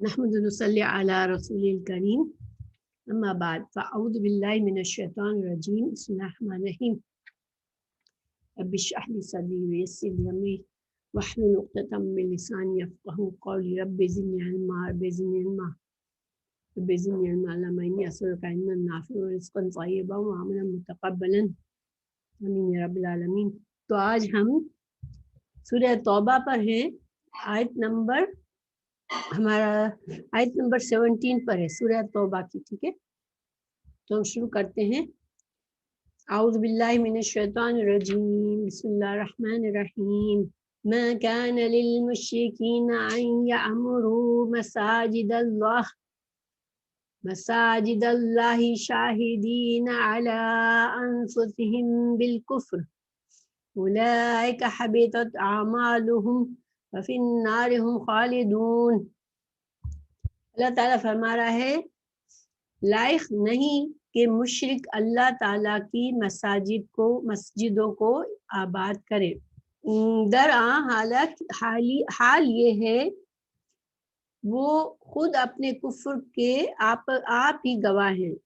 نحمد ونصلی علی رسول الکریم اما بعد فاعوذ باللہ من الشیطان الرجیم بسم اللہ الرحمن الرحیم رب اشرح لی صدری ویسر لی امری واحلل عقدۃ من لسانی یفقهوا قولی رب زدنی علما علما انی اسألک علما نافعا ورزقا طیبا وعملا متقبلا آمین یا رب العالمین۔ تو آج ہم سورہ توبہ پر ہیں، ہمارا آیت نمبر 17 پر ہے سورہ توبہ کی، ٹھیک ہے؟ تو ہم شروع کرتے ہیں۔ اعوذ باللہ من الشیطان الرجیم بسم اللہ الرحمن الرحیم ما كان للمشركين ان يعمروا مساجد الله شاهدين على انفسهم بالكفر اولئك حبطت اعمالهم وفي النار هم خالدون۔ اللہ تعالیٰ فرما رہا ہے لائق نہیں کہ مشرک اللہ تعالیٰ کی مسجدوں کو آباد کرے۔ حال یہ ہے وہ خود اپنے کفر کے آپ ہی گواہ ہیں،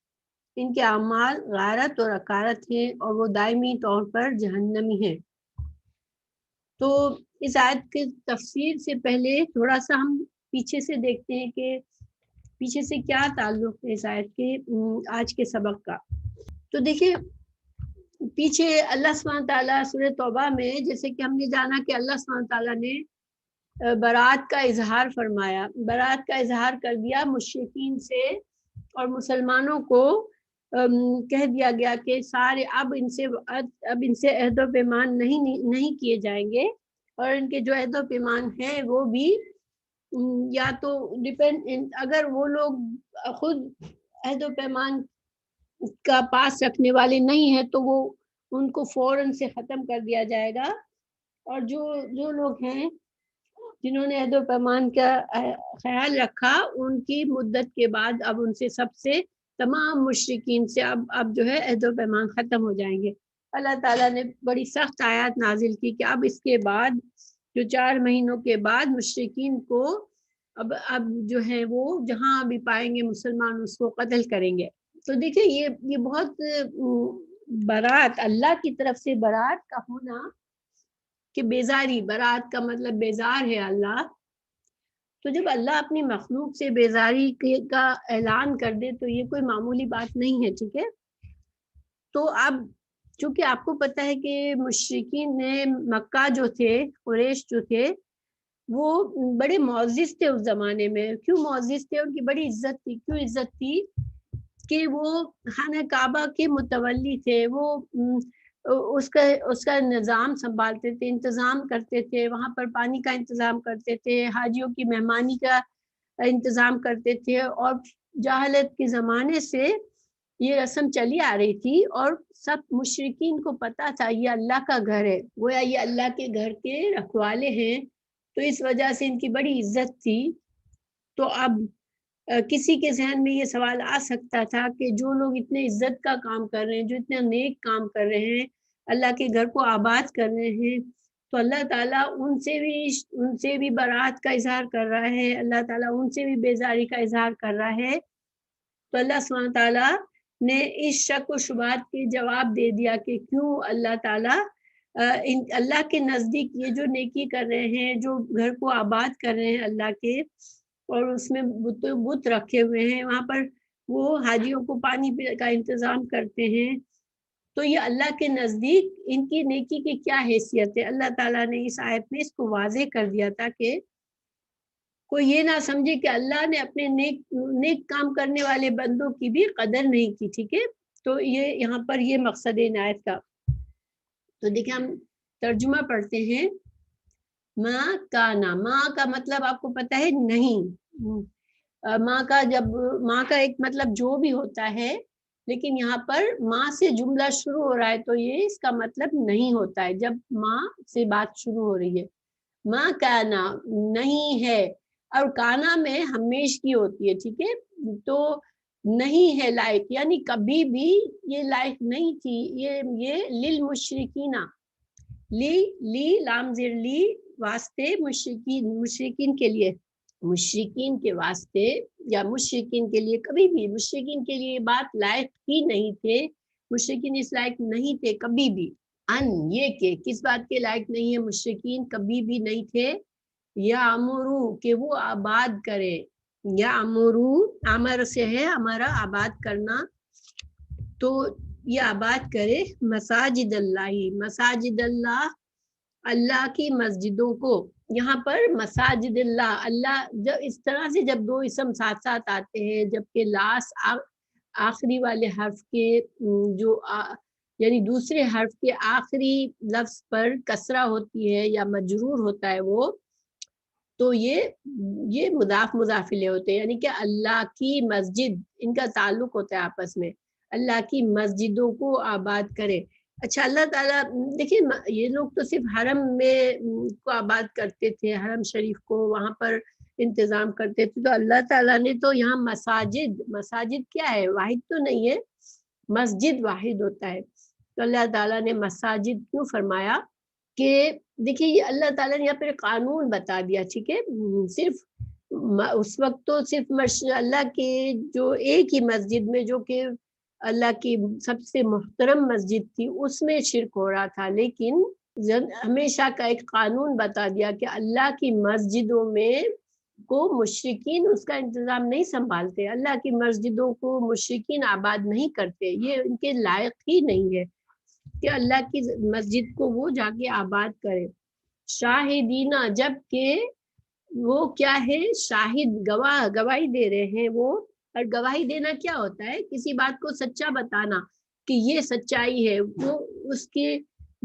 ان کے اعمال غارت اور اکارت ہیں اور وہ دائمی طور پر جہنمی ہیں۔ تو اس آیت کی تفسیر سے پہلے تھوڑا سا ہم پیچھے سے دیکھتے ہیں کہ پیچھے سے کیا تعلق ہے اس آیت کے آج کے سبق کا۔ تو دیکھیں پیچھے اللہ سبحانہ تعالیٰ سورہ توبہ میں جیسے کہ ہم نے جانا کہ اللہ سبحانہ تعالیٰ نے برات کا اظہار فرمایا، برات کا اظہار کر دیا مشرکین سے، اور مسلمانوں کو کہہ دیا گیا کہ سارے اب ان سے عہد و پیمان نہیں کیے جائیں گے، اور ان کے جو عہد و پیمان ہے وہ بھی یا تو اگر وہ لوگ خود عہد و پیمان کا پاس رکھنے والے نہیں ہیں تو وہ ان کو فوراً سے ختم کر دیا جائے گا، اور جو لوگ ہیں جنہوں نے عہد و پیمان کا خیال رکھا ان کی مدت کے بعد اب ان سے سب سے تمام مشرکین سے اب جو ہے عہد و پیمان ختم ہو جائیں گے۔ اللہ تعالیٰ نے بڑی سخت آیات نازل کی کہ اب اس کے بعد جو 4 مہینوں کے بعد مشرکین کو اب جو ہے وہ جہاں بھی پائیں گے مسلمان اس کو قتل کریں گے۔ تو دیکھیں یہ بہت برات، اللہ کی طرف سے برات کا ہونا کہ بیزاری، برات کا مطلب بیزار ہے اللہ۔ تو جب اللہ اپنی مخلوق سے بیزاری کا اعلان کر دے تو یہ کوئی معمولی بات نہیں ہے، ٹھیک ہے؟ تو اب چونکہ آپ کو پتہ ہے کہ مشرکین نے مکہ جو تھے، قریش جو تھے، وہ بڑے معزز تھے اس زمانے میں۔ کیوں معزز تھے؟ ان کی بڑی عزت تھی۔ کیوں عزت تھی؟ کہ وہ خانہ کعبہ کے متولی تھے، وہ اس کا نظام سنبھالتے تھے، انتظام کرتے تھے، وہاں پر پانی کا انتظام کرتے تھے، حاجیوں کی مہمانی کا انتظام کرتے تھے، اور جاہلت کے زمانے سے یہ رسم چلی آ رہی تھی، اور سب مشرکین کو پتا تھا یہ اللہ کا گھر ہے، گویا یہ اللہ کے گھر کے رکھوالے ہیں، تو اس وجہ سے ان کی بڑی عزت تھی۔ تو اب کسی کے ذہن میں یہ سوال آ سکتا تھا کہ جو لوگ اتنے عزت کا کام کر رہے ہیں، جو اتنا نیک کام کر رہے ہیں، اللہ کے گھر کو آباد کر رہے ہیں، تو اللہ تعالیٰ ان سے بھی برات کا اظہار کر رہا ہے، اللہ تعالیٰ ان سے بھی بیزاری کا اظہار کر رہا ہے۔ تو اللہ سبحانہ تعالیٰ نے اس شک و شبہات کے جواب دے دیا کہ کیوں اللہ تعالیٰ اللہ کے نزدیک یہ جو نیکی کر رہے ہیں، جو گھر کو آباد کر رہے ہیں اللہ کے، اور اس میں بت رکھے ہوئے ہیں، وہاں پر وہ حاجیوں کو پانی کا انتظام کرتے ہیں، تو یہ اللہ کے نزدیک ان کی نیکی کی کیا حیثیت ہے؟ اللہ تعالیٰ نے اس آیت میں اس کو واضح کر دیا تھا کہ کوئی یہ نہ سمجھے کہ اللہ نے اپنے نیک کام کرنے والے بندوں کی بھی قدر نہیں کی، ٹھیک ہے؟ تو یہ یہاں پر یہ مقصد ہے آیت کا۔ تو دیکھیں ہم ترجمہ پڑھتے ہیں۔ ماں کا مطلب آپ کو پتہ ہے نہیں، ماں کا ایک مطلب جو بھی ہوتا ہے، لیکن یہاں پر ماں سے جملہ شروع ہو رہا ہے تو یہ اس کا مطلب نہیں ہوتا ہے جب ماں سے بات شروع ہو رہی ہے۔ ماں کانا نہیں ہے، اور کانا میں ہمیشگی ہوتی ہے، ٹھیک ہے؟ تو نہیں ہے لائق، یعنی کبھی بھی یہ لائق نہیں تھی، یہ للمشرکین، لی لام زیر لی واسطے مشرکین کے لیے، مشرکین کے واسطے یا مشرکین کے لیے کبھی بھی، مشرکین کے لیے یہ بات لائق ہی نہیں تھے، مشرکین اس لائق نہیں تھے کبھی بھی، ان یہ کہ کس بات کے لائق نہیں ہے مشرکین کبھی بھی نہیں تھے، یا امرو کہ وہ آباد کرے، یا امرو امر سے ہے ہمارا آباد کرنا، تو یہ آباد کرے مساجد اللہ، مساجد اللہ اللہ کی مسجدوں کو، یہاں پر مساجد اللہ، اللہ جب اس طرح سے جب دو اسم ساتھ ساتھ آتے ہیں جبکہ آخری والے حرف کے جو یعنی دوسرے حرف کے آخری لفظ پر کسرہ ہوتی ہے یا مجرور ہوتا ہے وہ، تو یہ مضاف مضافلے ہوتے ہیں، یعنی کہ اللہ کی مسجد ان کا تعلق ہوتا ہے آپس میں، اللہ کی مسجدوں کو آباد کرے۔ اچھا اللہ تعالیٰ دیکھیں یہ لوگ تو صرف حرم میں کو آباد کرتے تھے، حرم شریف کو وہاں پر انتظام کرتے تھے، تو اللہ تعالیٰ نے تو یہاں مساجد کیا ہے، واحد تو نہیں ہے، مسجد واحد ہوتا ہے، تو اللہ تعالیٰ نے مساجد کیوں فرمایا کہ دیکھیے یہ اللہ تعالیٰ نے یہاں پر قانون بتا دیا، ٹھیک ہے، صرف اس وقت تو صرف اللہ کے جو ایک ہی مسجد میں جو کہ اللہ کی سب سے محترم مسجد تھی اس میں شرک ہو رہا تھا، لیکن ہمیشہ کا ایک قانون بتا دیا کہ اللہ کی مسجدوں میں کو مشرکین اس کا انتظام نہیں سنبھالتے، اللہ کی مسجدوں کو مشرکین آباد نہیں کرتے، یہ ان کے لائق ہی نہیں ہے کہ اللہ کی مسجد کو وہ جا کے آباد کرے۔ شاہدینہ جب کہ وہ کیا ہے، شاہد گواہی دے رہے ہیں وہ، اور گواہی دینا کیا ہوتا ہے، کسی بات کو سچا بتانا کہ یہ سچائی ہے،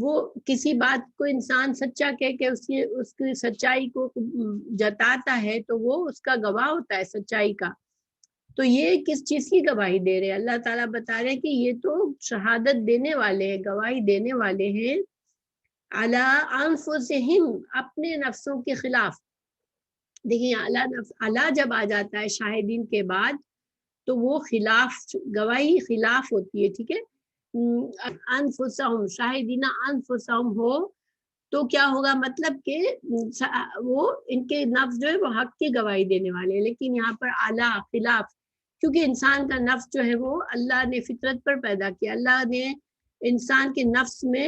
وہ کسی بات کو انسان سچا کہہ کے اس کی سچائی کو جتاتا ہے تو وہ اس کا گواہ ہوتا ہے سچائی کا، تو یہ کس چیز کی گواہی دے رہے ہیں، اللہ تعالیٰ بتا رہے ہیں کہ یہ تو شہادت دینے والے ہیں، گواہی دینے والے ہیں، علی انفسہم اپنے نفسوں کے خلاف، دیکھیں اعلیٰ جب آ جاتا ہے شاہدین کے بعد تو وہ خلاف، گواہی خلاف ہوتی ہے، ٹھیک ہے، انفسہم شاہدین انفسہم ہو تو کیا ہوگا، مطلب کہ وہ ان کے نفس جو ہے وہ حق کی گواہی دینے والے ہیں، لیکن یہاں پر اعلیٰ خلاف، کیونکہ انسان کا نفس جو ہے وہ اللہ نے فطرت پر پیدا کیا، اللہ نے انسان کے نفس میں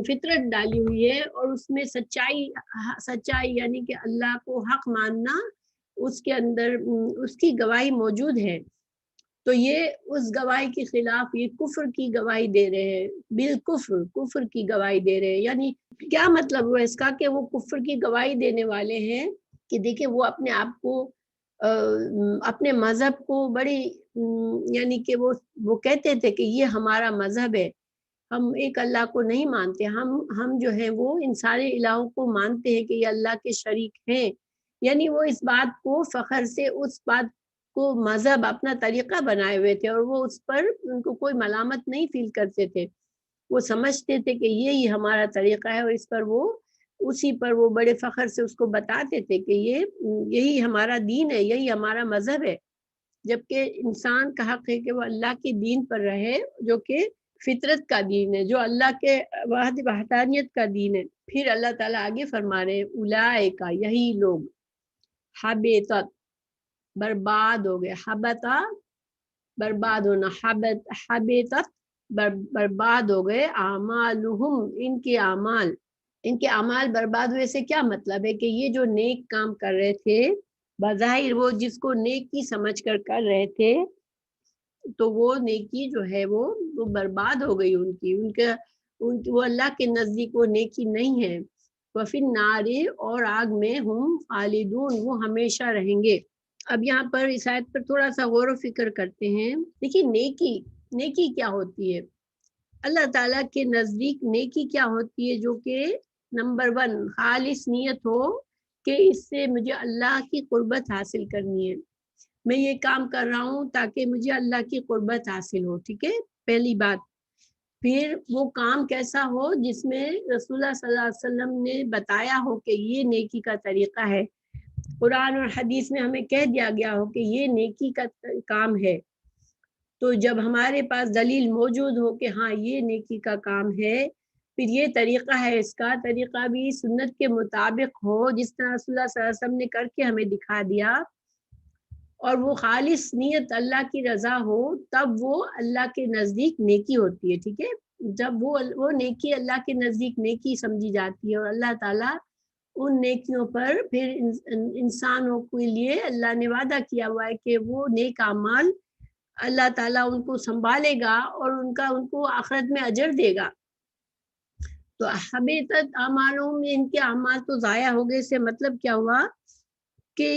فطرت ڈالی ہوئی ہے، اور اس میں سچائی یعنی کہ اللہ کو حق ماننا اس کے اندر اس کی گواہی موجود ہے، تو یہ اس گواہی کے خلاف یہ کفر کی گواہی دے رہے ہیں، بالکفر کفر کی گواہی دے رہے ہیں، یعنی کیا مطلب ہوا اس کا کہ وہ کفر کی گواہی دینے والے ہیں کہ دیکھیں وہ اپنے آپ کو اپنے مذہب کو بڑی یعنی کہ وہ کہتے تھے کہ یہ ہمارا مذہب ہے، ہم ایک اللہ کو نہیں مانتے، ہم جو ہیں وہ ان سارے الہوں کو مانتے ہیں کہ یہ اللہ کے شریک ہیں، یعنی وہ اس بات کو فخر سے اس بات کو مذہب اپنا طریقہ بنائے ہوئے تھے، اور وہ اس پر ان کو کوئی ملامت نہیں فیل کرتے تھے، وہ سمجھتے تھے کہ یہی ہمارا طریقہ ہے، اور اس پر اسی پر وہ بڑے فخر سے اس کو بتاتے تھے کہ یہی ہمارا دین ہے، یہی ہمارا مذہب ہے، جبکہ انسان کا حق ہے کہ وہ اللہ کے دین پر رہے جو کہ فطرت کا دین ہے، جو اللہ کے وحدانیت کا دین ہے۔ پھر اللہ تعالیٰ آگے فرما رہے ہیں اولئک یہی لوگ حبطت برباد ہو گئے، حبطا برباد ہونا، حبطت برباد ہو گئے، اعمالہم ان کے اعمال برباد ہوئے سے کیا مطلب ہے کہ یہ جو نیک کام کر رہے تھے بظاہر وہ جس کو نیکی سمجھ کر رہے تھے تو وہ نیکی جو ہے وہ برباد ہو گئی وہ اللہ کے نزدیک وہ نیکی نہیں ہے، وفی النار اور آگ میں ہم خالدون وہ ہمیشہ رہیں گے۔ اب یہاں پر اس آیت پر تھوڑا سا غور و فکر کرتے ہیں، دیکھیے نیکی کیا ہوتی ہے، اللہ تعالیٰ کے نزدیک نیکی کیا ہوتی ہے، جو کہ نمبر 1 خالص نیت ہو کہ اس سے مجھے اللہ کی قربت حاصل کرنی ہے، میں یہ کام کر رہا ہوں تاکہ مجھے اللہ کی قربت حاصل ہو، ٹھیک ہے، پہلی بات۔ پھر وہ کام کیسا ہو جس میں رسول اللہ صلی اللہ علیہ وسلم نے بتایا ہو کہ یہ نیکی کا طریقہ ہے، قرآن اور حدیث میں ہمیں کہہ دیا گیا ہو کہ یہ نیکی کا کام ہے، تو جب ہمارے پاس دلیل موجود ہو کہ ہاں یہ نیکی کا کام ہے پھر یہ طریقہ ہے، اس کا طریقہ بھی سنت کے مطابق ہو، جس طرح رسول اللہ صلی اللہ علیہ وسلم نے کر کے ہمیں دکھا دیا، اور وہ خالص نیت اللہ کی رضا ہو، تب وہ اللہ کے نزدیک نیکی ہوتی ہے. ٹھیک ہے، جب وہ نیکی اللہ کے نزدیک نیکی سمجھی جاتی ہے، اور اللہ تعالیٰ ان نیکیوں پر پھر انسانوں کے لیے اللہ نے وعدہ کیا ہوا ہے کہ وہ نیک اعمال اللہ تعالیٰ ان کو سنبھالے گا اور ان کو آخرت میں اجر دے گا. تو حبیطت اعمالوں میں ان کے اعمال تو ضائع ہو گئے، سے مطلب کیا ہوا کہ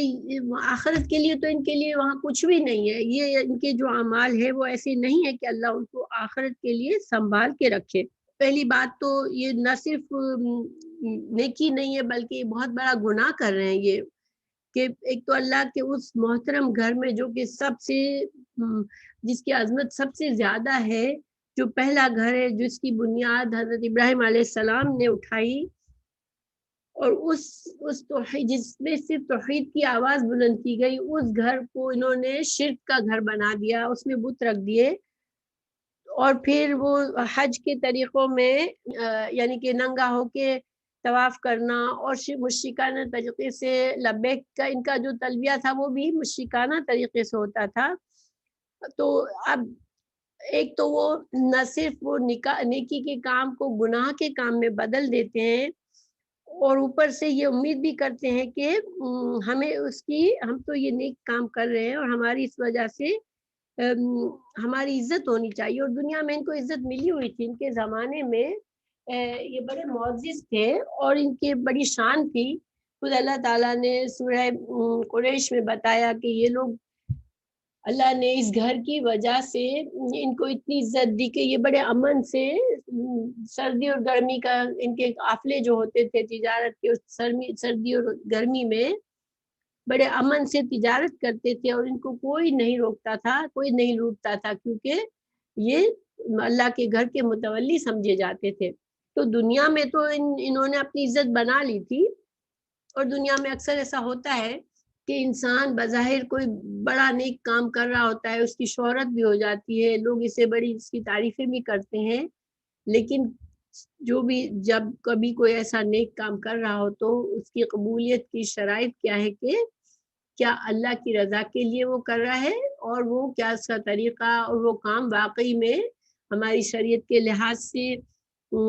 آخرت کے لیے تو ان کے لیے وہاں کچھ بھی نہیں ہے. یہ ان کے جو اعمال ہے وہ ایسے نہیں ہے کہ اللہ ان کو آخرت کے لیے سنبھال کے رکھے. پہلی بات تو یہ نہ صرف نیکی نہیں ہے بلکہ یہ بہت بڑا گناہ کر رہے ہیں. یہ کہ ایک تو اللہ کے اس محترم گھر میں جو کہ سب سے جس کی عظمت سب سے زیادہ ہے، جو پہلا گھر ہے جس کی بنیاد حضرت ابراہیم علیہ السلام نے اٹھائی، اور اس توحید جس میں صرف توحید کی آواز بلند کی گئی، اس گھر کو انہوں نے شرک کا گھر بنا دیا، اس میں بت رکھ دیے. اور پھر وہ حج کے طریقوں میں یعنی کہ ننگا ہو کے طواف کرنا، اور مشرکانہ طریقے سے لبیک کا ان کا جو تلبیہ تھا وہ بھی مشرکانہ طریقے سے ہوتا تھا. تو اب ایک تو وہ نہ صرف وہ نیکی کے کام کو گناہ کے کام میں بدل دیتے ہیں، اور اوپر سے یہ امید بھی کرتے ہیں کہ ہمیں ہم تو یہ نیک کام کر رہے ہیں اور ہماری اس وجہ سے ہماری عزت ہونی چاہیے. اور دنیا میں ان کو عزت ملی ہوئی تھی، ان کے زمانے میں یہ بڑے معزز تھے اور ان کی بڑی شان تھی. خود اللہ تعالیٰ نے سورہ قریش میں بتایا کہ یہ لوگ، اللہ نے اس گھر کی وجہ سے ان کو اتنی عزت دی کہ یہ بڑے امن سے سردی اور گرمی کا ان کے قافلے جو ہوتے تھے تجارت کے، سردی اور گرمی میں بڑے امن سے تجارت کرتے تھے، اور ان کو کوئی نہیں روکتا تھا، کوئی نہیں لوٹتا تھا، کیونکہ یہ اللہ کے گھر کے متولی سمجھے جاتے تھے. تو دنیا میں تو انہوں نے اپنی عزت بنا لی تھی. اور دنیا میں اکثر ایسا ہوتا ہے کہ انسان بظاہر کوئی بڑا نیک کام کر رہا ہوتا ہے، اس کی شہرت بھی ہو جاتی ہے، لوگ اسے بڑی اس کی تعریفیں بھی کرتے ہیں، لیکن جب کبھی کوئی ایسا نیک کام کر رہا ہو تو اس کی قبولیت کی شرائط کیا ہے کہ کیا اللہ کی رضا کے لیے وہ کر رہا ہے، اور وہ کیا اس کا طریقہ اور وہ کام واقعی میں ہماری شریعت کے لحاظ سے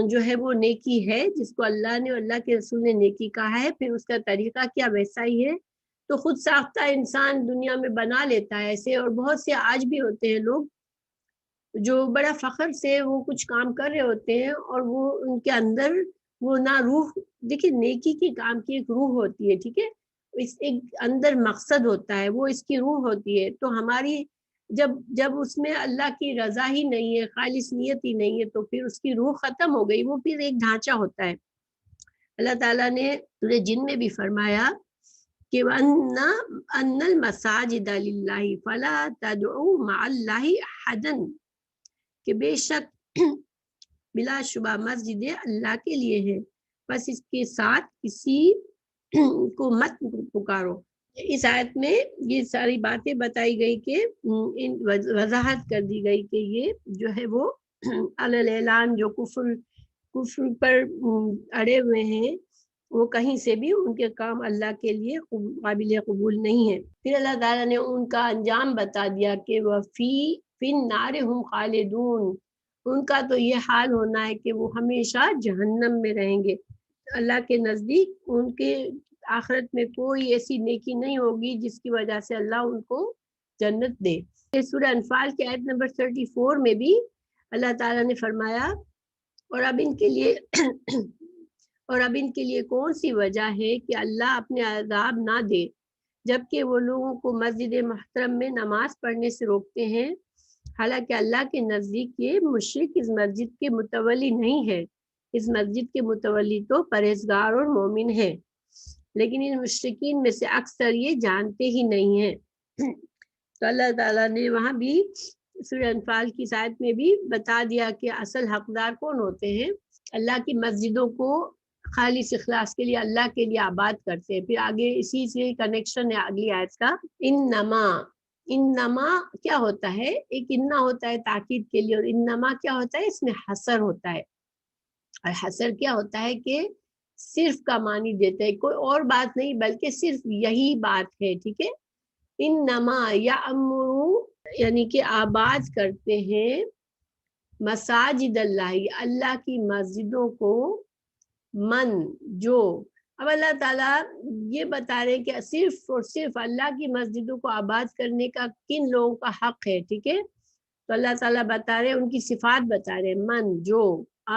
جو ہے وہ نیکی ہے جس کو اللہ نے اور اللہ کے رسول نے نیکی کہا ہے، پھر اس کا طریقہ کیا ویسا ہی ہے. تو خود ساختہ انسان دنیا میں بنا لیتا ہے ایسے، اور بہت سے آج بھی ہوتے ہیں لوگ جو بڑا فخر سے وہ کچھ کام کر رہے ہوتے ہیں، اور وہ ان کے اندر وہ نہ روح، دیکھیں نیکی کی کام کی ایک روح ہوتی ہے، ٹھیک ہے، اس ایک اندر مقصد ہوتا ہے، وہ اس کی روح ہوتی ہے. تو ہماری جب اس میں اللہ کی رضا ہی نہیں ہے، خالص نیت ہی نہیں ہے، تو پھر اس کی روح ختم ہو گئی، وہ پھر ایک ڈھانچہ ہوتا ہے. اللہ تعالیٰ نے سورہ جن میں بھی فرمایا کہ وَأَنَّ الْمَسَاجِدَ لِلَّهِ فَلَا تَدْعُوا مَعَ اللَّهِ أَحَدًا، کہ بے شک بلا شبہ مسجد اللہ کے لیے ہے، بس اس کے ساتھ کسی کو مت پکارو. اس آیت میں یہ ساری باتیں بتائی گئی کہ وضاحت کر دی گئی کہ یہ جو ہے وہ اعلان جو کفر پر اڑے ہوئے ہیں، وہ کہیں سے بھی ان کے کام اللہ کے لیے قابل قبول نہیں ہے. پھر اللہ تعالیٰ نے ان کا انجام بتا دیا کہ وَفِي النَّارِ هُمْ خَالِدُونَ، ان کا تو یہ حال ہونا ہے کہ وہ ہمیشہ جہنم میں رہیں گے. اللہ کے نزدیک ان کے آخرت میں کوئی ایسی نیکی نہیں ہوگی جس کی وجہ سے اللہ ان کو جنت دے. سورہ انفال کی آیت نمبر 34 میں بھی اللہ تعالیٰ نے فرمایا اور اب ان کے لیے کون سی وجہ ہے کہ اللہ اپنے عذاب نہ دے جبکہ وہ لوگوں کو مسجد محترم میں نماز پڑھنے سے روکتے ہیں، حالانکہ اللہ کے نزدیک یہ مشرک اس مسجد کے متولی نہیں ہے. اس مسجد کے متولی تو پرہیزگار اور مومن ہے، لیکن ان مشرکین میں سے اکثر یہ جانتے ہی نہیں ہیں. تو اللہ تعالیٰ نے وہاں بھی سورہ انفال کی آیت میں بھی بتا دیا کہ اصل حقدار کون ہوتے ہیں. اللہ کی مسجدوں کو خالص اخلاص کے لیے اللہ کے لیے آباد کرتے ہیں. پھر آگے اسی سے کنیکشن ہے اگلی آیت کا، انما کیا ہوتا ہے، ایک اننا ہوتا ہے تاکید کے لیے، اور انما کیا ہوتا ہے، اس میں حصر ہوتا ہے. اور حسر کیا ہوتا ہے کہ صرف کا معنی دیتے ہیں، کوئی اور بات نہیں بلکہ صرف یہی بات ہے، ٹھیک ہے. انما یامرو یعنی کہ آباد کرتے ہیں مساجد اللہ، اللہ کی مسجدوں کو، من جو. اب اللہ تعالیٰ یہ بتا رہے کہ صرف اور صرف اللہ کی مسجدوں کو آباد کرنے کا کن لوگوں کا حق ہے، ٹھیک ہے. تو اللہ تعالیٰ بتا رہے ان کی صفات بتا رہے، من جو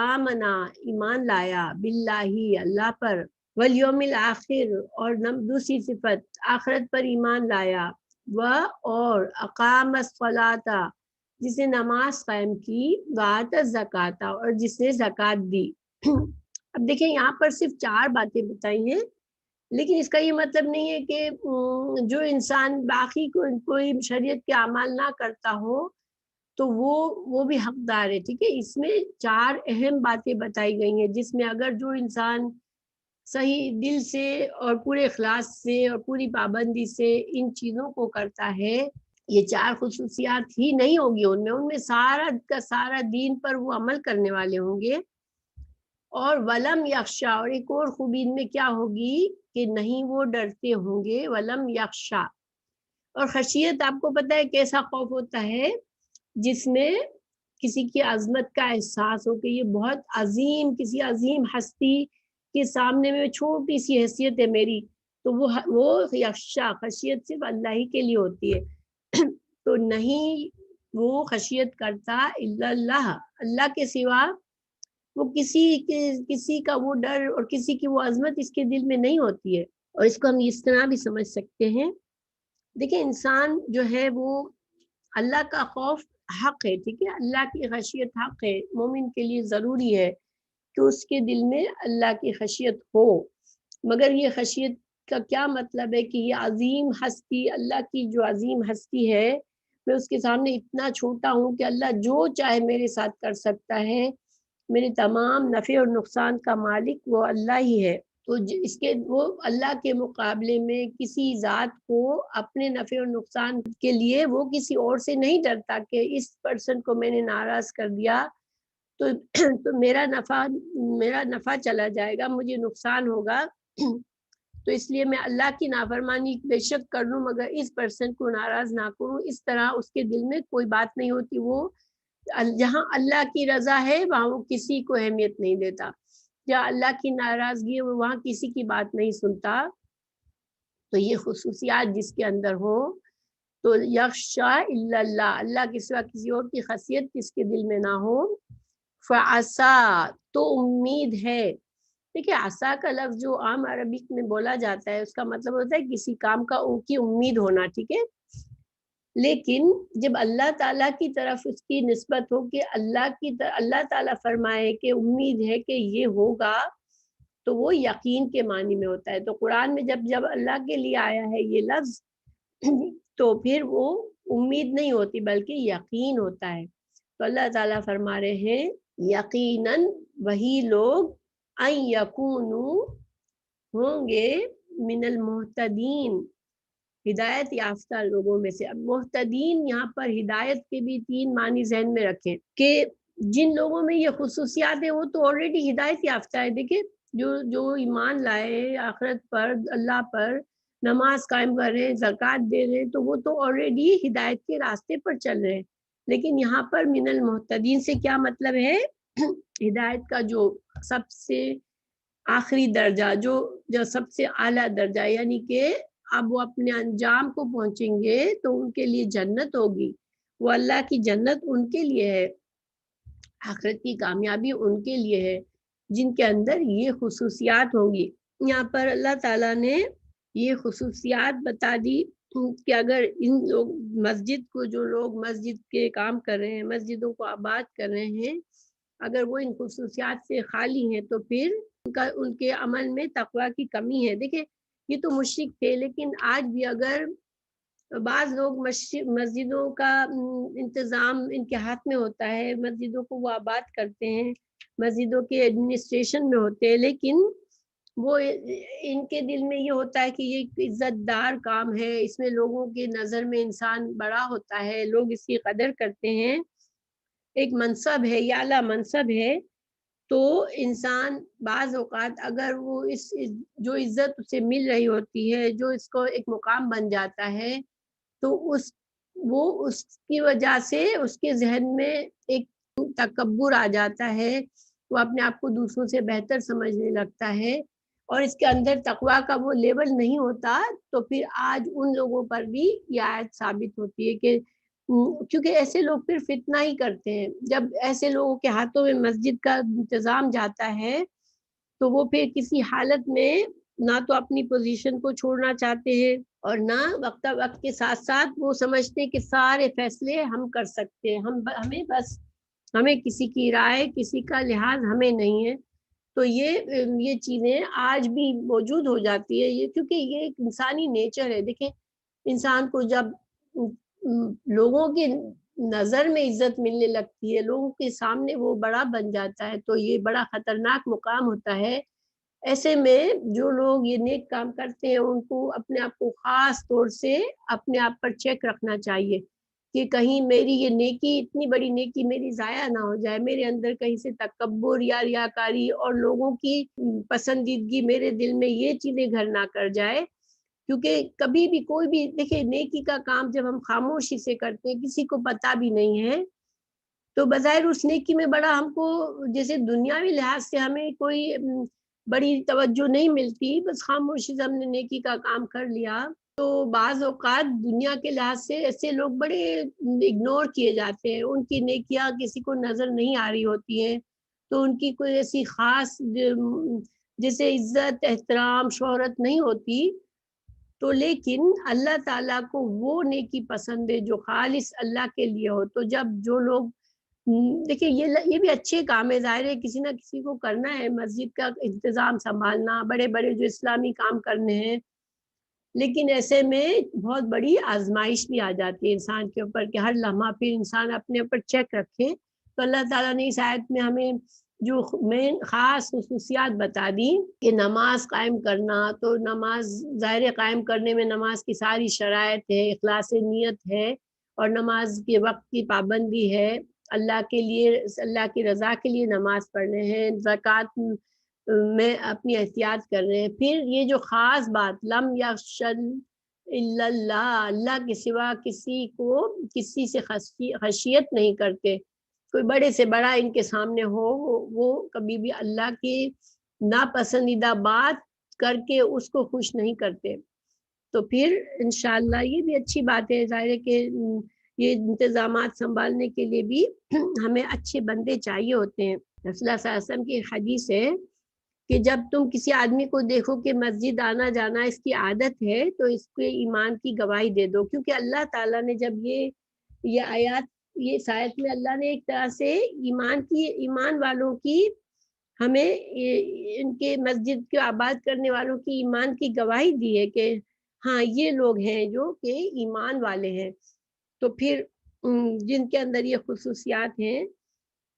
آمنا ایمان لایا، باللہ اللہ پر، والیوم الآخر اور دوسری صفت آخرت پر ایمان لایا، اور اقام الصلاۃ جس نے نماز قائم کی، وآت الزکاۃ اور جس نے زکوٰۃ دی. اب دیکھیں یہاں پر صرف 4 باتیں بتائی ہیں، لیکن اس کا یہ مطلب نہیں ہے کہ جو انسان باقی کوئی شریعت کے اعمال نہ کرتا ہو تو وہ بھی حقدار ہے، ٹھیک ہے. اس میں 4 اہم باتیں بتائی گئی ہیں جس میں اگر جو انسان صحیح دل سے اور پورے اخلاص سے اور پوری پابندی سے ان چیزوں کو کرتا ہے، یہ 4 خصوصیات ہی نہیں ہوگی ان میں سارا کا سارا دین پر وہ عمل کرنے والے ہوں گے. اور ولم یخشا اور ایک اور خوبی ان میں کیا ہوگی کہ نہیں وہ ڈرتے ہوں گے، ولم یخشا. اور خشیت آپ کو پتہ ہے کیسا خوف ہوتا ہے، جس میں کسی کی عظمت کا احساس ہو کہ یہ بہت عظیم، کسی عظیم ہستی کے سامنے میں چھوٹی سی حیثیت ہے میری، تو وہ یخشا خشیت صرف اللہ ہی کے لیے ہوتی ہے. تو نہیں وہ خشیت کرتا الا اللہ، اللہ کے سوا وہ کسی کا وہ ڈر اور کسی کی وہ عظمت اس کے دل میں نہیں ہوتی ہے. اور اس کو ہم اس طرح بھی سمجھ سکتے ہیں، دیکھیں انسان جو ہے وہ اللہ کا خوف حق ہے، ٹھیک ہے، اللہ کی خشیت حق ہے، مومن کے لیے ضروری ہے کہ اس کے دل میں اللہ کی خشیت ہو. مگر یہ خشیت کا کیا مطلب ہے کہ یہ عظیم ہستی، اللہ کی جو عظیم ہستی ہے، میں اس کے سامنے اتنا چھوٹا ہوں کہ اللہ جو چاہے میرے ساتھ کر سکتا ہے، میرے تمام نفع اور نقصان کا مالک وہ اللہ ہی ہے. تو اس کے وہ اللہ کے مقابلے میں کسی ذات کو اپنے نفع اور نقصان کے لیے وہ کسی اور سے نہیں ڈرتا کہ اس پرسن کو میں نے ناراض کر دیا تو میرا نفع چلا جائے گا، مجھے نقصان ہوگا. تو اس لیے میں اللہ کی نافرمانی بے شک کر لوں مگر اس پرسن کو ناراض نہ کروں. اس طرح اس کے دل میں کوئی بات نہیں ہوتی، وہ جہاں اللہ کی رضا ہے وہاں وہ کسی کو اہمیت نہیں دیتا، جہاں اللہ کی ناراضگی ہے وہ وہاں کسی کی بات نہیں سنتا. تو یہ خصوصیات جس کے اندر ہو تو یخشا الا اللہ، اللہ کے سوا کسی اور کی خاصیت جس کے دل میں نہ ہو. فعسا تو امید ہے. دیکھیں عسا کا لفظ جو عام عربک میں بولا جاتا ہے اس کا مطلب ہوتا ہے کسی کام کا کی امید ہونا، ٹھیک ہے. لیکن جب اللہ تعالیٰ کی طرف اس کی نسبت ہو کہ اللہ تعالیٰ فرمائے کہ امید ہے کہ یہ ہوگا، تو وہ یقین کے معنی میں ہوتا ہے. تو قرآن میں جب اللہ کے لیے آیا ہے یہ لفظ تو پھر وہ امید نہیں ہوتی بلکہ یقین ہوتا ہے. تو اللہ تعالیٰ فرما رہے ہیں یقیناً وہی لوگ ان یکونوا ہوں گے من المہتدین ہدایت یافتہ لوگوں میں سے. اب محتدین یہاں پر ہدایت کے بھی 3 معنی ذہن میں رکھیں کہ جن لوگوں میں یہ خصوصیات ہیں وہ تو آلریڈی ہدایت یافتہ ہے. دیکھیں جو ایمان لائے آخرت پر، اللہ پر، نماز قائم کر رہے ہیں، زکوٰۃ دے رہے ہیں، تو وہ تو آلریڈی ہدایت کے راستے پر چل رہے ہیں. لیکن یہاں پر من المحتدین سے کیا مطلب ہے؟ ہدایت کا جو سب سے آخری درجہ، جو سب سے اعلیٰ درجہ، یعنی کہ اب وہ اپنے انجام کو پہنچیں گے تو ان کے لیے جنت ہوگی، وہ اللہ کی جنت ان کے لیے ہے، آخرت کی کامیابی ان کے لیے ہے جن کے اندر یہ خصوصیات ہوں گی. یہاں پر اللہ تعالیٰ نے یہ خصوصیات بتا دی کہ اگر ان لوگ مسجد کو، جو لوگ مسجد کے کام کر رہے ہیں، مسجدوں کو آباد کر رہے ہیں، اگر وہ ان خصوصیات سے خالی ہیں تو پھر ان کے عمل میں تقویٰ کی کمی ہے. دیکھیں یہ تو مشرک تھے، لیکن آج بھی اگر بعض لوگ مسجدوں کا انتظام ان کے ہاتھ میں ہوتا ہے، مسجدوں کو وہ آباد کرتے ہیں، مسجدوں کے ایڈمنسٹریشن میں ہوتے ہیں، لیکن وہ ان کے دل میں یہ ہوتا ہے کہ یہ عزت دار کام ہے، اس میں لوگوں کے نظر میں انسان بڑا ہوتا ہے، لوگ اس کی قدر کرتے ہیں، ایک منصب ہے، یہ اعلیٰ منصب ہے. تو انسان بعض اوقات اگر وہ جو عزت اسے مل رہی ہوتی ہے، جو اس کو ایک مقام بن جاتا ہے، تو اس کی وجہ سے اس کے ذہن میں ایک تکبر آ جاتا ہے، وہ اپنے آپ کو دوسروں سے بہتر سمجھنے لگتا ہے اور اس کے اندر تقویٰ کا وہ لیول نہیں ہوتا، تو پھر آج ان لوگوں پر بھی یہ آیت ثابت ہوتی ہے کہ کیونکہ ایسے لوگ پھر فتنہ ہی کرتے ہیں. جب ایسے لوگوں کے ہاتھوں میں مسجد کا انتظام جاتا ہے تو وہ پھر کسی حالت میں نہ تو اپنی پوزیشن کو چھوڑنا چاہتے ہیں اور نہ وقت کے ساتھ ساتھ وہ سمجھتے ہیں کہ سارے فیصلے ہم کر سکتے ہیں، ہمیں کسی کی رائے، کسی کا لحاظ ہمیں نہیں ہے. تو یہ چیزیں آج بھی موجود ہو جاتی ہے، یہ کیونکہ یہ ایک انسانی نیچر ہے. دیکھیں انسان کو جب لوگوں کی نظر میں عزت ملنے لگتی ہے، لوگوں کے سامنے وہ بڑا بن جاتا ہے، تو یہ بڑا خطرناک مقام ہوتا ہے. ایسے میں جو لوگ یہ نیک کام کرتے ہیں ان کو اپنے آپ کو خاص طور سے اپنے آپ پر چیک رکھنا چاہیے کہ کہیں میری یہ نیکی، اتنی بڑی نیکی میری ضائع نہ ہو جائے، میرے اندر کہیں سے تکبر یا ریاکاری اور لوگوں کی پسندیدگی میرے دل میں یہ چیزیں گھر نہ کر جائے. کیونکہ کبھی بھی کوئی بھی دیکھیں نیکی کا کام جب ہم خاموشی سے کرتے ہیں، کسی کو پتہ بھی نہیں ہے، تو بظاہر اس نیکی میں بڑا ہم کو جیسے دنیاوی لحاظ سے ہمیں کوئی بڑی توجہ نہیں ملتی، بس خاموشی سے ہم نے نیکی کا کام کر لیا. تو بعض اوقات دنیا کے لحاظ سے ایسے لوگ بڑے اگنور کیے جاتے ہیں، ان کی نیکیاں کسی کو نظر نہیں آ رہی ہوتی ہیں، تو ان کی کوئی ایسی خاص جیسے عزت، احترام، شہرت نہیں ہوتی. تو لیکن اللہ تعالیٰ کو وہ نیکی پسند ہے جو خالص اللہ کے لیے ہو. تو جب جو لوگ دیکھیں یہ بھی اچھے کام ہے، ظاہر ہے کسی نہ کسی کو کرنا ہے، مسجد کا انتظام سنبھالنا، بڑے بڑے جو اسلامی کام کرنے ہیں، لیکن ایسے میں بہت بڑی آزمائش بھی آ جاتی ہے انسان کے اوپر کہ ہر لمحہ پھر انسان اپنے اوپر چیک رکھے. تو اللہ تعالیٰ نے اس آیت میں ہمیں جو مین خاص خصوصیات بتا دی کہ نماز قائم کرنا، تو نماز ظاہر قائم کرنے میں نماز کی ساری شرائط ہے، اخلاص نیت ہے اور نماز کے وقت کی پابندی ہے، اللہ کے لیے، اللہ کی رضا کے لیے نماز پڑھنے ہیں، زکوٰۃ میں اپنی احتیاط کر رہے ہیں. پھر یہ جو خاص بات لم یخشن الا اللہ، اللہ کے سوا کسی سے خشیت نہیں کرتے، کوئی بڑے سے بڑا ان کے سامنے ہو وہ کبھی بھی اللہ کی ناپسندیدہ بات کر کے اس کو خوش نہیں کرتے. تو پھر انشاءاللہ یہ بھی اچھی بات ہے. ظاہر ہے کہ یہ انتظامات سنبھالنے کے لیے بھی ہمیں اچھے بندے چاہیے ہوتے ہیں. رسول اللہ صلی اللہ علیہ وسلم کی حدیث ہے کہ جب تم کسی آدمی کو دیکھو کہ مسجد آنا جانا اس کی عادت ہے تو اس کے ایمان کی گواہی دے دو. کیونکہ اللہ تعالیٰ نے جب یہ آیات، یہ آیت میں اللہ نے ایک طرح سے ایمان والوں کی ہمیں ان کے مسجد کے آباد کرنے والوں کی ایمان کی گواہی دی ہے کہ ہاں یہ لوگ ہیں جو کہ ایمان والے ہیں. تو پھر جن کے اندر یہ خصوصیات ہیں،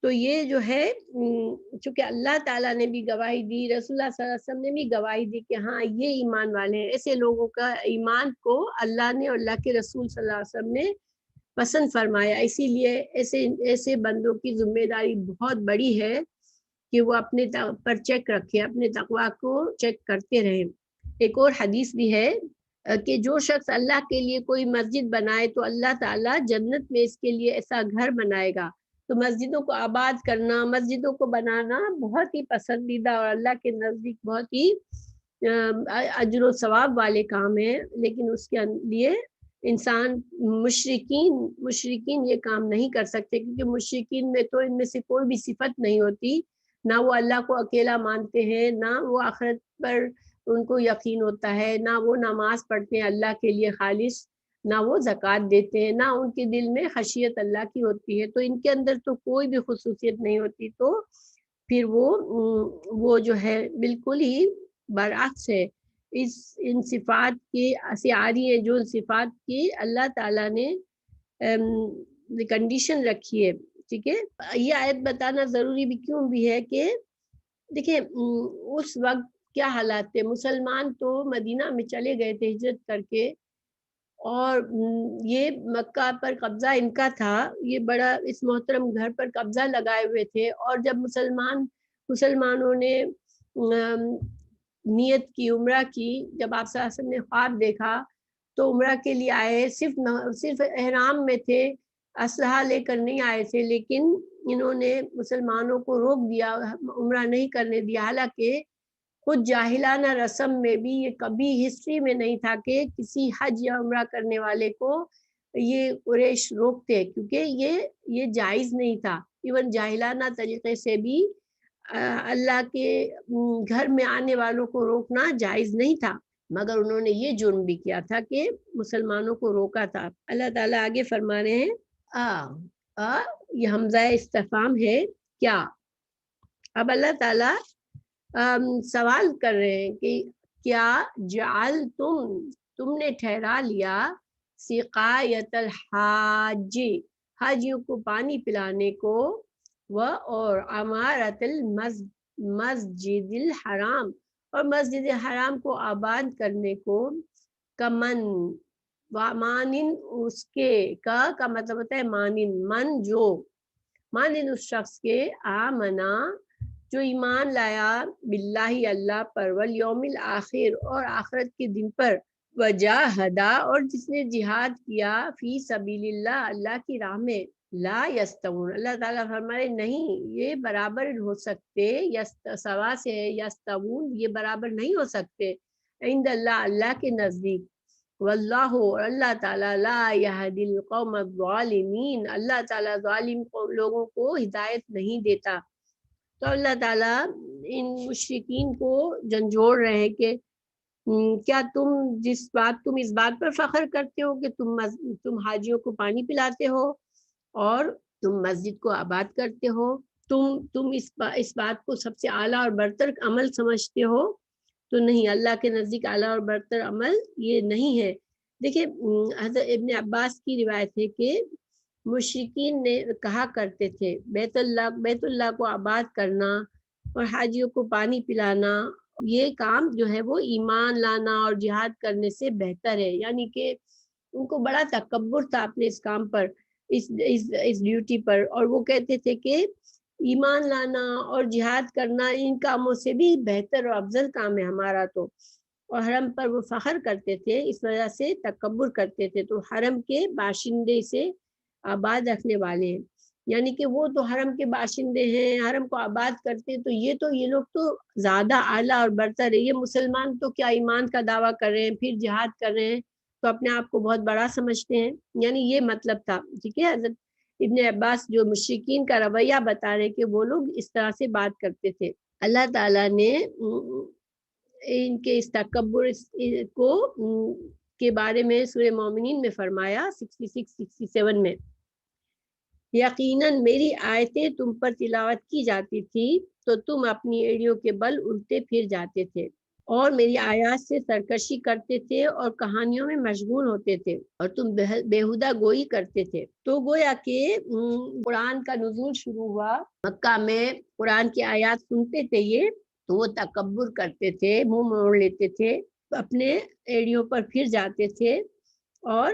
تو یہ جو ہے چونکہ اللہ تعالیٰ نے بھی گواہی دی، رسول اللہ صلی اللہ علیہ وسلم نے بھی گواہی دی کہ ہاں یہ ایمان والے ہیں، ایسے لوگوں کا ایمان کو اللہ نے اور اللہ کے رسول صلی اللہ علیہ وسلم نے پسند فرمایا. اسی لیے ایسے بندوں کی ذمہ داری بہت بڑی ہے کہ وہ اپنے پر چیک رکھے، اپنے تقویٰ کو چیک کرتے رہیں. ایک اور حدیث بھی ہے کہ جو شخص اللہ کے لیے کوئی مسجد بنائے تو اللہ تعالیٰ جنت میں اس کے لیے ایسا گھر بنائے گا. تو مسجدوں کو آباد کرنا، مسجدوں کو بنانا بہت ہی پسندیدہ اور اللہ کے نزدیک بہت ہی اجر و ثواب والے کام ہیں. لیکن اس کے لیے انسان مشرکین یہ کام نہیں کر سکتے، کیونکہ مشرکین میں تو ان میں سے کوئی بھی صفت نہیں ہوتی، نہ وہ اللہ کو اکیلا مانتے ہیں، نہ وہ آخرت پر ان کو یقین ہوتا ہے، نہ وہ نماز پڑھتے ہیں اللہ کے لیے خالص، نہ وہ زکوٰۃ دیتے ہیں، نہ ان کے دل میں خشیت اللہ کی ہوتی ہے. تو ان کے اندر تو کوئی بھی خصوصیت نہیں ہوتی. تو پھر وہ جو ہے بالکل ہی برعکس ہے ان صفات کی سے آ رہی ہے، جو صفات کی اللہ تعالیٰ نے کنڈیشن رکھی ہے. ٹھیک ہے، یہ آیت بتانا ضروری بھی کیوں بھی ہے کہ دیکھیں اس وقت کیا حالات تھے. مسلمان تو مدینہ میں چلے گئے تھے ہجرت کر کے، اور یہ مکہ پر قبضہ ان کا تھا، یہ بڑا اس محترم گھر پر قبضہ لگائے ہوئے تھے. اور جب مسلمان مسلمانوں نے نیت کی، عمرہ کی. جب آپ صلی اللہ علیہ وسلم نے خواب دیکھا تو عمرہ کے لیے آئے، صرف احرام میں تھے، اسلحہ لے کر نہیں آئے تھے، لیکن انہوں نے مسلمانوں کو روک دیا، عمرہ نہیں کرنے دیا. حالانکہ خود جاہلانہ رسم میں بھی یہ کبھی ہسٹری میں نہیں تھا کہ کسی حج یا عمرہ کرنے والے کو یہ قریش روکتے، کیونکہ یہ جائز نہیں تھا. ایون جاہلانہ طریقے سے بھی اللہ کے گھر میں آنے والوں کو روکنا جائز نہیں تھا، مگر انہوں نے یہ جرم بھی کیا تھا کہ مسلمانوں کو روکا تھا. اللہ تعالیٰ آگے فرما رہے ہیں یہ حمزہ استفہام ہے کیا. اب اللہ تعالیٰ سوال کر رہے ہیں کہ کیا جعل تم نے ٹھہرا لیا سقایت الحاج، حاجیوں کو پانی پلانے کو، اور عمارت المسجد الحرام، اور مسجد حرام کو آباد کرنے کو، کمن مانن اس کے، کا مطلب ہوتا ہے مانن، من جو، مانن اس شخص کے، آمنا جو ایمان لایا، باللہ اللہ پر، والیوم الآخر اور آخرت کے دن پر، وجاہدا اور جس نے جہاد کیا، فی سبیل اللہ اللہ کی راہ میں، لا یستوون اللہ تعالیٰ فرمائے نہیں یہ برابر ہو سکتے، سوا سے یستوون یہ برابر نہیں ہو سکتے، عند اللہ اللہ کے نزدیک، واللہ اور اللہ تعالیٰ لا یہدی القوم الظالمین اللہ تعالیٰ ظالم لوگوں کو ہدایت نہیں دیتا. تو اللہ تعالیٰ ان مشرکین کو جھنجھوڑ رہے ہیں کہ کیا تم اس بات پر فخر کرتے ہو کہ تم حاجیوں کو پانی پلاتے ہو اور تم مسجد کو آباد کرتے ہو، تم اس بات کو سب سے اعلیٰ اور برتر عمل سمجھتے ہو؟ تو نہیں، اللہ کے نزدیک اعلیٰ اور برتر عمل یہ نہیں ہے. دیکھیں حضرت ابن عباس کی روایت ہے کہ مشرکین نے کہا کرتے تھے بیت اللہ کو آباد کرنا اور حاجیوں کو پانی پلانا یہ کام جو ہے وہ ایمان لانا اور جہاد کرنے سے بہتر ہے. یعنی کہ ان کو بڑا تکبر تھا اپنے اس کام پر، اس ڈیوٹی پر، اور وہ کہتے تھے کہ ایمان لانا اور جہاد کرنا ان کاموں سے بھی بہتر اور افضل کام ہے ہمارا. تو اور حرم پر وہ فخر کرتے تھے، اس وجہ سے تکبر کرتے تھے. تو حرم کے باشندے سے آباد رکھنے والے ہیں، یعنی کہ وہ تو حرم کے باشندے ہیں، حرم کو آباد کرتے ہیں، تو یہ لوگ تو زیادہ اعلیٰ اور برتر ہے. یہ مسلمان تو کیا ایمان کا دعویٰ کر رہے ہیں پھر جہاد کر رہے ہیں تو اپنے آپ کو بہت بڑا سمجھتے ہیں. یعنی یہ مطلب تھا. ٹھیک ہے، حضرت ابن عباس جو مشرکین کا رویہ بتا رہے کہ وہ لوگ اس طرح سے بات کرتے تھے. اللہ تعالیٰ نے ان کے اس تکبر کو کے بارے میں سورہ مومنین میں فرمایا 66-67 میں، یقیناً میری آیتیں تم پر تلاوت کی جاتی تھی تو تم اپنی ایڑیوں کے بل الٹے پھر جاتے تھے اور میری آیات سے سرکشی کرتے تھے اور کہانیوں میں مشغول ہوتے تھے اور تم بےہودہ گوئی کرتے تھے. تو گویا کہ قرآن کا نزول شروع ہوا مکہ میں، قرآن کی آیات سنتے تھے یہ تو وہ تکبر کرتے تھے، منہ موڑ لیتے تھے، اپنے ایڑیوں پر پھر جاتے تھے، اور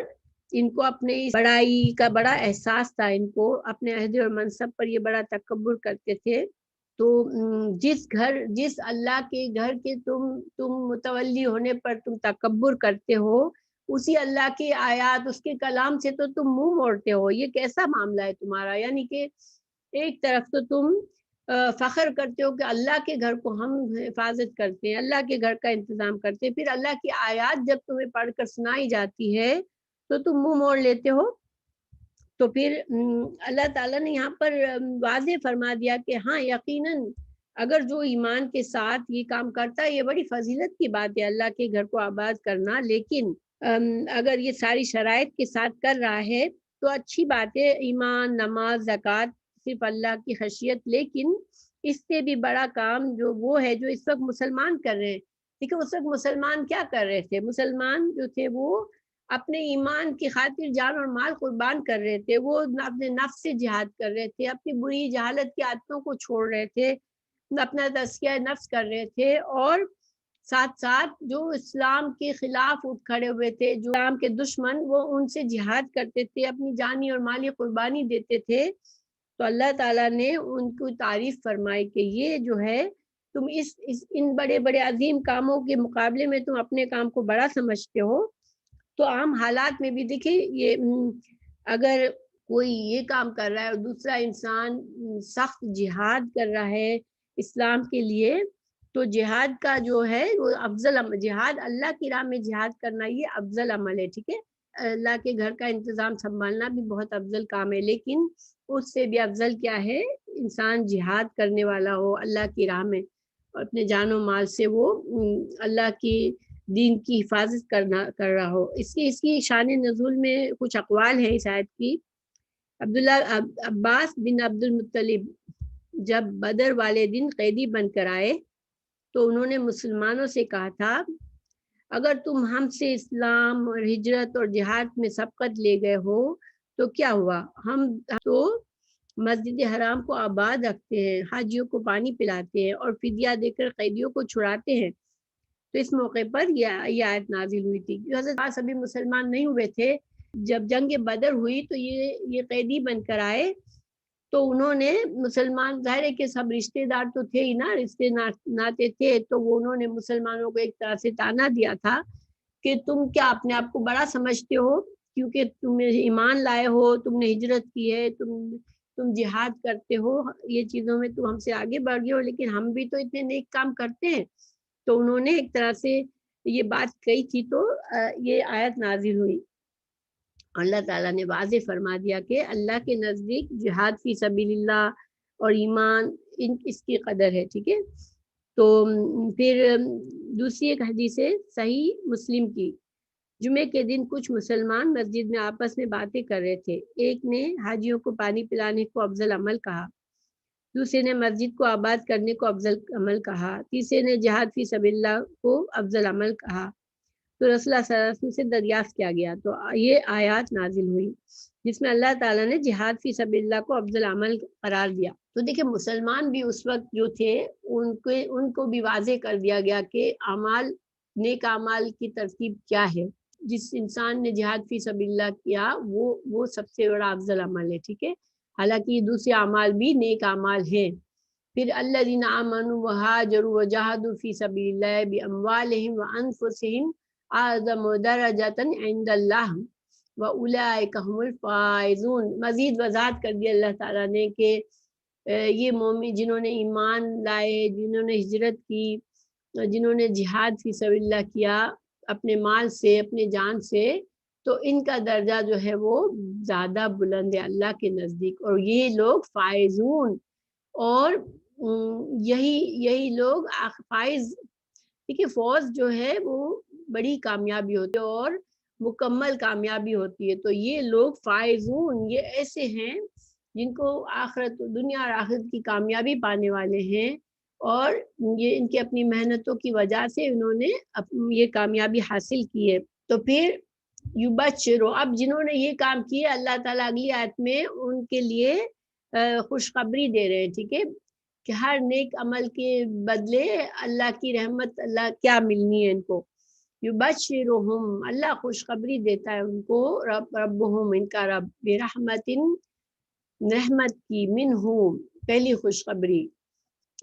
ان کو اپنے بڑائی کا بڑا احساس تھا، ان کو اپنے عہدے اور منصب پر یہ بڑا تکبر کرتے تھے. تو جس اللہ کے گھر کے تم متولی ہونے پر تم تکبر کرتے ہو، اسی اللہ کی آیات اس کے کلام سے تو تم منہ موڑتے ہو. یہ کیسا معاملہ ہے تمہارا؟ یعنی کہ ایک طرف تو تم فخر کرتے ہو کہ اللہ کے گھر کو ہم حفاظت کرتے ہیں، اللہ کے گھر کا انتظام کرتے ہیں، پھر اللہ کی آیات جب تمہیں پڑھ کر سنائی جاتی ہے تو تم منہ موڑ لیتے ہو. تو پھر اللہ تعالیٰ نے یہاں پر واضح فرما دیا کہ ہاں یقیناً اگر جو ایمان کے ساتھ یہ کام کرتا ہے یہ بڑی فضیلت کی بات ہے اللہ کے گھر کو آباد کرنا، لیکن اگر یہ ساری شرائط کے ساتھ کر رہا ہے تو اچھی بات ہے، ایمان، نماز، زکوٰۃ، صرف اللہ کی خشیت. لیکن اس سے بھی بڑا کام جو وہ ہے جو اس وقت مسلمان کر رہے ہیں. دیکھیں اس وقت مسلمان کیا کر رہے تھے؟ مسلمان جو تھے وہ اپنے ایمان کی خاطر جان اور مال قربان کر رہے تھے، وہ اپنے نفس سے جہاد کر رہے تھے، اپنی بری جہالت کی عادتوں کو چھوڑ رہے تھے، اپنا تزکیہ نفس کر رہے تھے، اور ساتھ ساتھ جو اسلام کے خلاف اٹھ کھڑے ہوئے تھے، جو اسلام کے دشمن، وہ ان سے جہاد کرتے تھے، اپنی جانی اور مالی قربانی دیتے تھے. تو اللہ تعالیٰ نے ان کی تعریف فرمائی کہ یہ جو ہے تم ان بڑے بڑے عظیم کاموں کے مقابلے میں تم اپنے کام کو بڑا سمجھتے ہو. تو عام حالات میں بھی دیکھیں یہ اگر کوئی یہ کام کر رہا ہے اور دوسرا انسان سخت جہاد کر رہا ہے اسلام کے لیے، تو جہاد کا جو ہے وہ افضل جہاد، اللہ کی راہ میں جہاد کرنا یہ افضل عمل ہے. ٹھیک ہے، اللہ کے گھر کا انتظام سنبھالنا بھی بہت افضل کام ہے، لیکن اس سے بھی افضل کیا ہے، انسان جہاد کرنے والا ہو اللہ کی راہ میں، اپنے جان و مال سے وہ اللہ کی دین کی حفاظت کر رہا ہو. اس کی شان نزول میں کچھ اقوال ہیں اس آیت کی. عبداللہ عباس بن عبد المطلب جب بدر والے دن قیدی بن کر آئے تو انہوں نے مسلمانوں سے کہا تھا اگر تم ہم سے اسلام اور ہجرت اور جہاد میں سبقت لے گئے ہو تو کیا ہوا، ہم تو مسجد حرام کو آباد رکھتے ہیں، حاجیوں کو پانی پلاتے ہیں اور فدیہ دے کر قیدیوں کو چھڑاتے ہیں. تو اس موقع پر یہ آیت نازل ہوئی تھی. حضرت عباس ابھی مسلمان نہیں ہوئے تھے، جب جنگ بدر ہوئی تو یہ قیدی بن کر آئے تو انہوں نے مسلمان، ظاہر ہے کہ سب رشتے دار تو تھے ہی نا، رشتے ناتے تھے، تو وہ انہوں نے مسلمانوں کو ایک طرح سے تانا دیا تھا کہ تم کیا اپنے آپ کو بڑا سمجھتے ہو کیونکہ تم ایمان لائے ہو، تم نے ہجرت کی ہے، تم جہاد کرتے ہو، یہ چیزوں میں تم ہم سے آگے بڑھ گئے ہو، لیکن ہم بھی تو اتنے نیک کام کرتے ہیں. تو انہوں نے ایک طرح سے یہ بات کہی تھی تو یہ آیت نازل ہوئی. اللہ تعالیٰ نے واضح فرما دیا کہ اللہ کے نزدیک جہاد فی سبیل اللہ اور ایمان اس کی قدر ہے. ٹھیک ہے، تو پھر دوسری ایک حدیث ہے صحیح مسلم کی. جمعے کے دن کچھ مسلمان مسجد میں آپس میں باتیں کر رہے تھے. ایک نے حاجیوں کو پانی پلانے کو افضل عمل کہا، دوسرے نے مسجد کو آباد کرنے کو افضل عمل کہا، تیسرے نے جہاد فی سبیل اللہ کو افضل عمل کہا. تو رسول اللہ صلی اللہ علیہ وسلم سے دریافت کیا گیا تو یہ آیات نازل ہوئی جس میں اللہ تعالیٰ نے جہاد فی سبیل اللہ کو افضل عمل قرار دیا. تو دیکھیں مسلمان بھی اس وقت جو تھے ان کو بھی واضح کر دیا گیا کہ اعمال، نیک اعمال کی ترتیب کیا ہے. جس انسان نے جہاد فی سبیل اللہ کیا وہ سب سے بڑا افضل عمل ہے. ٹھیک ہے، حالانکہ یہ دوسرے اعمال بھی نیک اعمال ہیں. پھر الذین آمنوا وہاجروا وجاہدوا فی سبیل اللہ باموالہم وانفسہم اعظم درجۃ عند اللہ واولئک هم الفائزون. مزید وضاحت کر دی اللہ تعالیٰ نے کہ یہ مومن جنہوں نے ایمان لائے، جنہوں نے ہجرت کی، جنہوں نے جہاد فی سبیل اللہ کیا اپنے مال سے، اپنے جان سے، تو ان کا درجہ جو ہے وہ زیادہ بلند ہے اللہ کے نزدیک، اور یہ لوگ فائزون، اور یہی لوگ فائز. ٹھیک ہے، فوز جو ہے وہ بڑی کامیابی ہوتی ہے اور مکمل کامیابی ہوتی ہے. تو یہ لوگ فائزون، یہ ایسے ہیں جن کو آخرت، دنیا اور آخرت کی کامیابی پانے والے ہیں، اور یہ ان کی اپنی محنتوں کی وجہ سے انہوں نے یہ کامیابی حاصل کی ہے. تو پھر یبشرو، اب جنہوں نے یہ کام کیا اللہ تعالیٰ اگلی آیت میں ان کے لیے خوشخبری دے رہے ہیں. ٹھیک ہے، کہ ہر نیک عمل کے بدلے اللہ کی رحمت، اللہ کیا ملنی ہے ان کو. یبشرہم، اللہ خوشخبری دیتا ہے ان کو، ربہم، ان کا رب، برحمت، رحمت کی، منہ، پہلی خوشخبری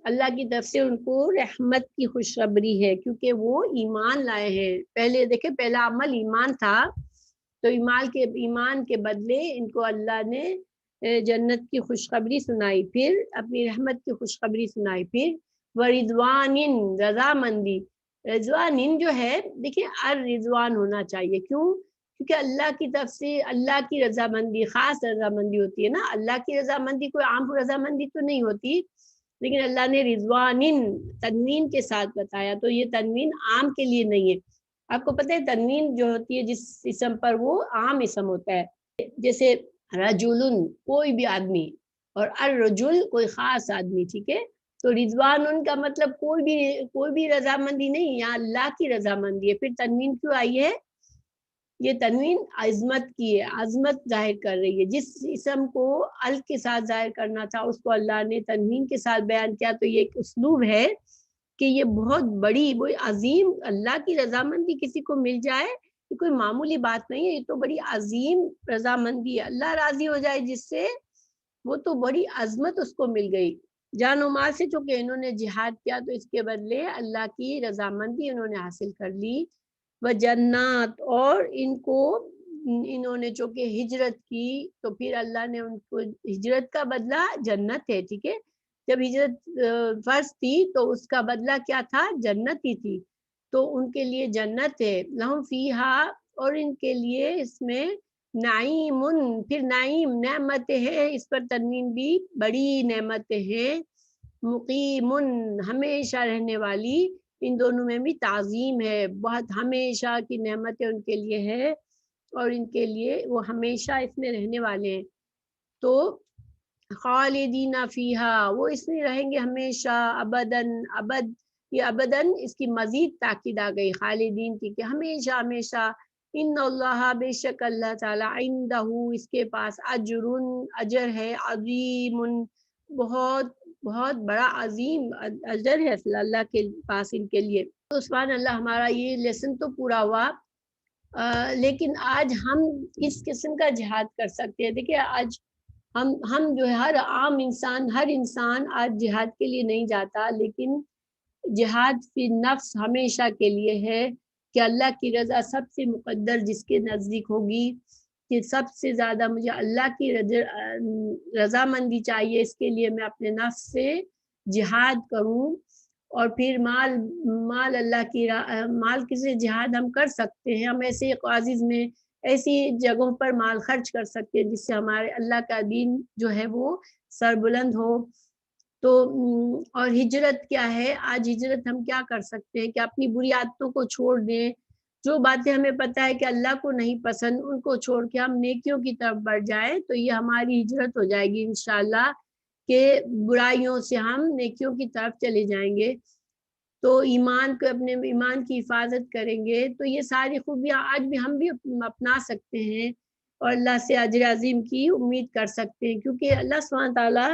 اللہ کی طرف سے ان کو رحمت کی خوشخبری ہے کیونکہ وہ ایمان لائے ہیں. پہلے دیکھیں پہلا عمل ایمان تھا، تو ایمان کے بدلے ان کو اللہ نے جنت کی خوشخبری سنائی، پھر اپنی رحمت کی خوشخبری سنائی، پھر ورضوان، رضامندی. رضوان جو ہے دیکھیں الرضوان ہونا چاہیے، کیوں؟ کیونکہ اللہ کی طرف سے اللہ کی رضامندی، خاص رضامندی ہوتی ہے نا. اللہ کی رضامندی کوئی عام رضامندی تو نہیں ہوتی، لیکن اللہ نے رضوان تنوین کے ساتھ بتایا، تو یہ تنوین عام کے لیے نہیں ہے. آپ کو پتہ ہے تنوین جو ہوتی ہے جس اسم پر، وہ عام اسم ہوتا ہے، جیسے رجل کوئی بھی آدمی، اور الرجل کوئی خاص آدمی. ٹھیک ہے، تو رضوان ان کا مطلب کوئی بھی رضامندی نہیں، یہاں اللہ کی رضامندی ہے. پھر تنوین کیوں آئی ہے؟ یہ تنوین عظمت کی ہے، عظمت ظاہر کر رہی ہے. جس اسم کو ال کے ساتھ ظاہر کرنا تھا اس کو اللہ نے تنوین کے ساتھ بیان کیا. تو یہ ایک اسلوب ہے کہ یہ بہت بڑی، وہ عظیم، اللہ کی رضامندی کسی کو مل جائے یہ کوئی معمولی بات نہیں ہے، یہ تو بڑی عظیم رضامندی ہے. اللہ راضی ہو جائے جس سے، وہ تو بڑی عظمت اس کو مل گئی جان و مال سے، چونکہ انہوں نے جہاد کیا تو اس کے بدلے اللہ کی رضامندی انہوں نے حاصل کر لی، وہ جنات، اور انہوں نے چونکہ ہجرت کی تو پھر اللہ نے ان کو ہجرت کا بدلہ جنت ہے، ٹھیک ہے، جب ہجرت فرض تھی تو اس کا بدلہ کیا تھا؟ جنت ہی تھی، تو ان کے لیے جنت ہے، لہم فیہا، اور ان کے لیے اس میں نعیم، پھر نعیم نعمتیں ہیں، اس پر تنوین بھی، بڑی نعمتیں ہیں، مقیم ہمیشہ رہنے والی، ان دونوں میں بھی تعظیم ہے، بہت ہمیشہ کی نعمتیں ان کے لیے ہے اور ان کے لیے وہ ہمیشہ اس میں رہنے والے ہیں، تو خالدین فیہا، وہ اس میں رہیں گے ہمیشہ، ابدن، ابد، یہ ابدن اس کی مزید تاکید آ گئی خالدین کی کہ ہمیشہ ہمیشہ، ان اللہ، بے شک اللہ تعالی، عندہ، اس کے پاس، اجر ہے، عظیم، بہت بہت بڑا عظیم اجر ہے اللہ کے پاس ان کے لیے۔ تو سبحان اللہ، ہمارا یہ لیسن تو پورا ہوا، لیکن آج ہم کس قسم کا جہاد کر سکتے ہیں؟ دیکھیے آج ہم جو ہے ہر عام انسان، ہر انسان آج جہاد کے لیے نہیں جاتا، لیکن جہاد فی نفس ہمیشہ کے لیے ہے کہ اللہ کی رضا سب سے مقدر جس کے نزدیک ہوگی، کہ سب سے زیادہ مجھے اللہ کی رضامندی چاہیے، اس کے لیے میں اپنے نفس سے جہاد کروں، اور پھر مال اللہ کی مال کسی جہاد ہم کر سکتے ہیں، ہم ایسے قاضز میں ایسی جگہوں پر مال خرچ کر سکتے ہیں جس سے ہمارے اللہ کا دین جو ہے وہ سربلند ہو، تو اور ہجرت کیا ہے؟ آج ہجرت ہم کیا کر سکتے ہیں کہ اپنی بری عادتوں کو چھوڑ دیں، جو باتیں ہمیں پتہ ہے کہ اللہ کو نہیں پسند ان کو چھوڑ کے ہم نیکیوں کی طرف بڑھ جائیں، تو یہ ہماری ہجرت ہو جائے گی انشاءاللہ، کہ برائیوں سے ہم نیکیوں کی طرف چلے جائیں گے، تو ایمان کو، اپنے ایمان کی حفاظت کریں گے، تو یہ ساری خوبیاں آج بھی ہم بھی اپنا سکتے ہیں اور اللہ سے اجر عظیم کی امید کر سکتے ہیں، کیونکہ اللہ سبحانہ تعالیٰ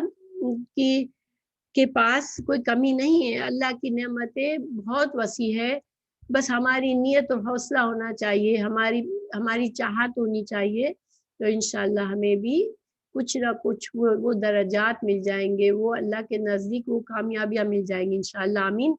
کے پاس کوئی کمی نہیں ہے، اللہ کی نعمتیں بہت وسیع ہے، بس ہماری نیت اور حوصلہ ہونا چاہیے، ہماری چاہت ہونی چاہیے، تو انشاءاللہ ہمیں بھی کچھ نہ کچھ وہ درجات مل جائیں گے، وہ اللہ کے نزدیک وہ کامیابیاں مل جائیں گی انشاءاللہ، آمین۔